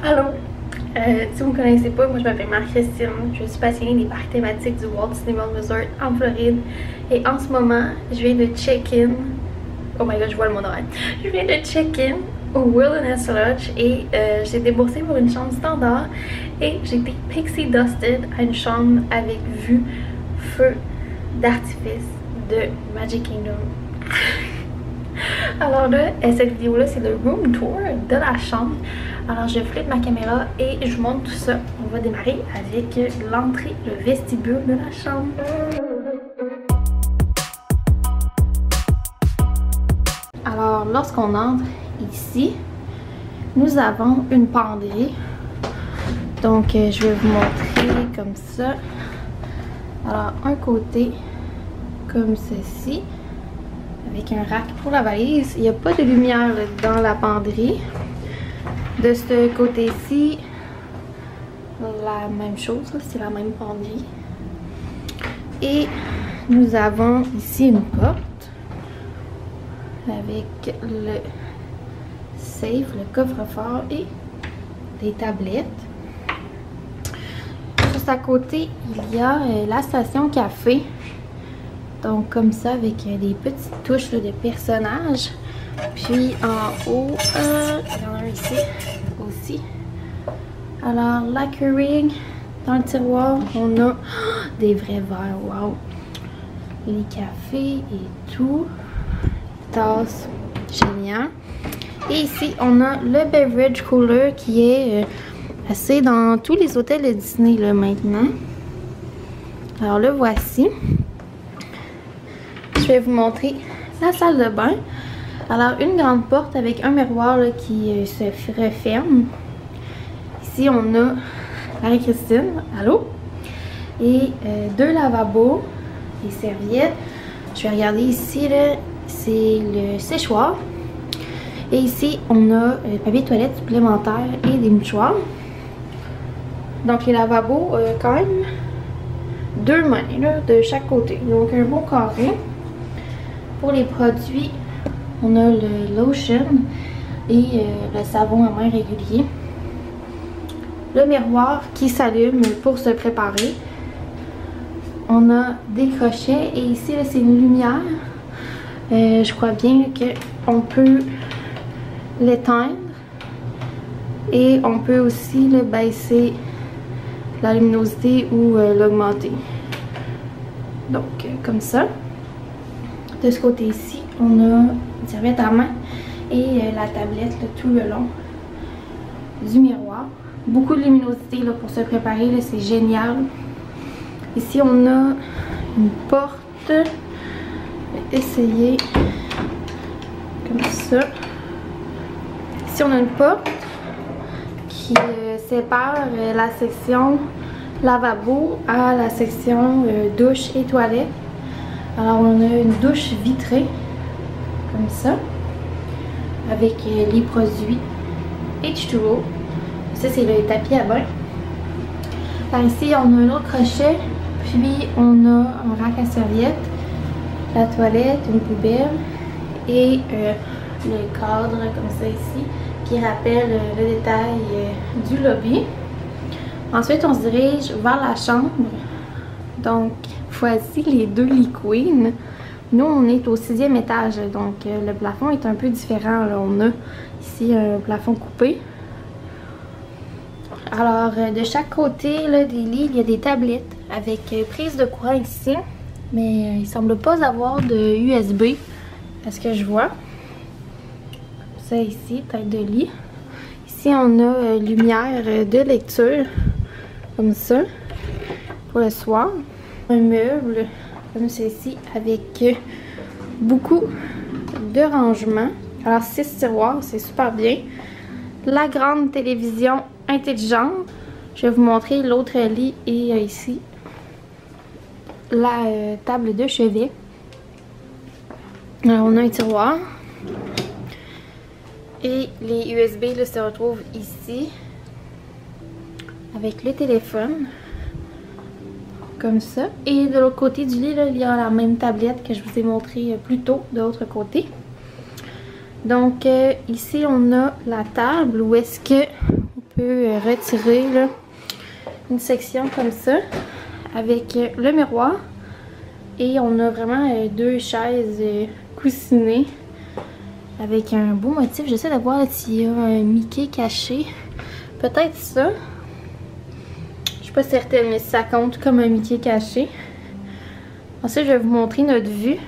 Allô! Si vous ne me connaissez pas, moi je m'appelle Marie-Christine. Je suis passionnée des parcs thématiques du Walt Disney World Resort en Floride. Et en ce moment, je viens de check-in. Oh my god, je vois le monde horaire. Je viens de check-in au Wilderness Lodge et j'ai déboursé pour une chambre standard. Et j'ai été pixie dusted à une chambre avec vue feu d'artifice de Magic Kingdom. Alors là, cette vidéo-là, c'est le room tour de la chambre. Alors je flippe ma caméra et je vous montre tout ça. On va démarrer avec l'entrée, le vestibule de la chambre. Alors lorsqu'on entre ici, nous avons une penderie. Donc je vais vous montrer comme ça. Alors un côté comme ceci, avec un rack pour la valise. Il n'y a pas de lumière dans la penderie. De ce côté-ci, la même chose, c'est la même penderie. Et nous avons ici une porte avec le safe, le coffre-fort et des tablettes. Juste à côté, il y a la station café. Donc comme ça, avec des petites touches de personnages. Puis en haut, il y en a un ici aussi. Alors lacquering, dans le tiroir, on a des vrais verres, wow! Les cafés et tout. Tasses, génial. Et ici, on a le beverage cooler qui est assez dans tous les hôtels de Disney là, maintenant. Alors le voici. Je vais vous montrer la salle de bain. Alors une grande porte avec un miroir là, qui se referme. Ici on a Marie-Christine, allô? Et deux lavabos, des serviettes. Je vais regarder ici, c'est le séchoir. Et ici on a papier toilette supplémentaire et des mouchoirs. Donc les lavabos, quand même deux mains là, de chaque côté. Donc un bon carré. Pour les produits, on a le lotion et le savon à main régulier. Le miroir qui s'allume pour se préparer. On a des crochets et ici c'est une lumière. Je crois bien qu'on peut l'éteindre et on peut aussi baisser la luminosité ou l'augmenter. Donc comme ça. De ce côté-ci, on a une serviette à main et la tablette là, tout le long du miroir. Beaucoup de luminosité là, pour se préparer, c'est génial. Ici, on a une porte. Je vais essayer comme ça. Ici, on a une porte qui sépare la section lavabo à la section douche et toilette. Alors on a une douche vitrée, comme ça, avec les produits H2O. Ça c'est le tapis à bain. Par ici on a un autre crochet, puis on a un rack à serviettes, la toilette, une poubelle et le cadre comme ça ici, qui rappelle le détail du lobby. Ensuite on se dirige vers la chambre. Donc voici les deux lits queen. Nous on est au 6e étage, donc le plafond est un peu différent. Là, on a ici un plafond coupé. Alors de chaque côté là, des lits, il y a des tablettes avec prise de courant ici. Mais il semble pas avoir de USB à ce que je vois. Ça ici, tête de lit. Ici on a lumière de lecture comme ça pour le soir. Un meuble comme ceci avec beaucoup de rangements. Alors 6 tiroirs, c'est super bien. La grande télévision intelligente. Je vais vous montrer l'autre lit et ici la table de chevet. Alors on a un tiroir. Et les USB là, se retrouvent ici avec le téléphone. Comme ça. Et de l'autre côté du lit, là, il y a la même tablette que je vous ai montré plus tôt de l'autre côté. Donc ici on a la table où est-ce que on peut retirer là, une section comme ça avec le miroir. Et on a vraiment deux chaises coussinées avec un beau motif. J'essaie de voir s'il y a un Mickey caché. Peut-être ça. Je suis pas certaine, mais ça compte comme un Mickey caché. Ensuite, je vais vous montrer notre vue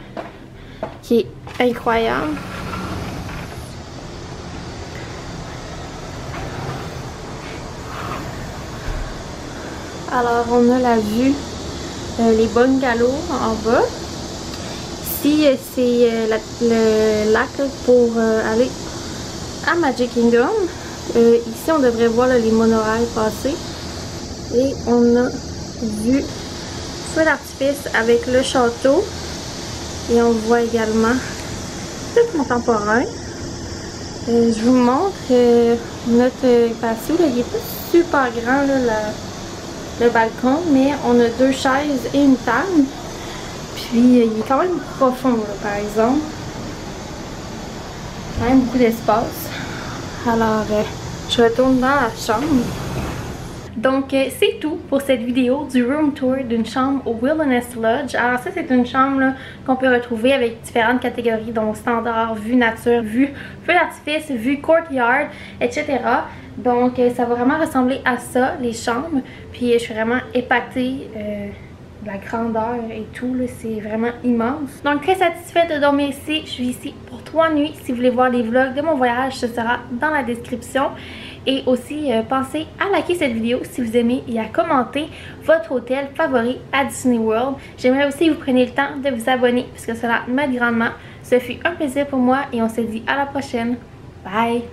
qui est incroyable. Alors, on a la vue, les bungalows en bas. Ici, c'est le lac pour aller à Magic Kingdom. Ici, on devrait voir là, les monorails passer. Et on a vu feu d'artifice avec le château. Et on voit également tout contemporain. Je vous montre notre patio. Là, il n'est pas super grand là, le balcon, mais on a deux chaises et une table. Puis il est quand même profond là, par exemple. Quand même beaucoup d'espace. Alors je retourne dans la chambre. Donc c'est tout pour cette vidéo du room tour d'une chambre au Wilderness Lodge. Alors ça c'est une chambre qu'on peut retrouver avec différentes catégories, dont standard, vue nature, vue feu d'artifice, vue courtyard, etc. Donc ça va vraiment ressembler à ça, les chambres. Puis je suis vraiment épatée de la grandeur et tout, c'est vraiment immense. Donc très satisfaite de dormir ici. Je suis ici pour 3 nuits. Si vous voulez voir les vlogs de mon voyage, ce sera dans la description. Et aussi, pensez à liker cette vidéo si vous aimez et à commenter votre hôtel favori à Disney World. J'aimerais aussi que vous preniez le temps de vous abonner parce que cela m'aide grandement. Ce fut un plaisir pour moi et on se dit à la prochaine. Bye!